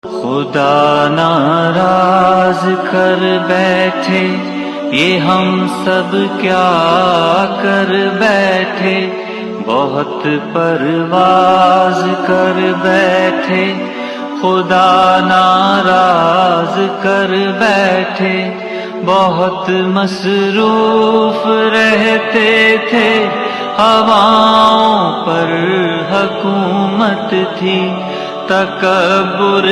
खुदा नाराज कर बैठे, ये हम सब क्या कर बैठे। बहुत परवाज कर बैठे, खुदा नाराज कर बैठे। बहुत मसरूफ रहते थे, हवाओं पर हुकूमत थी। तकब्बुर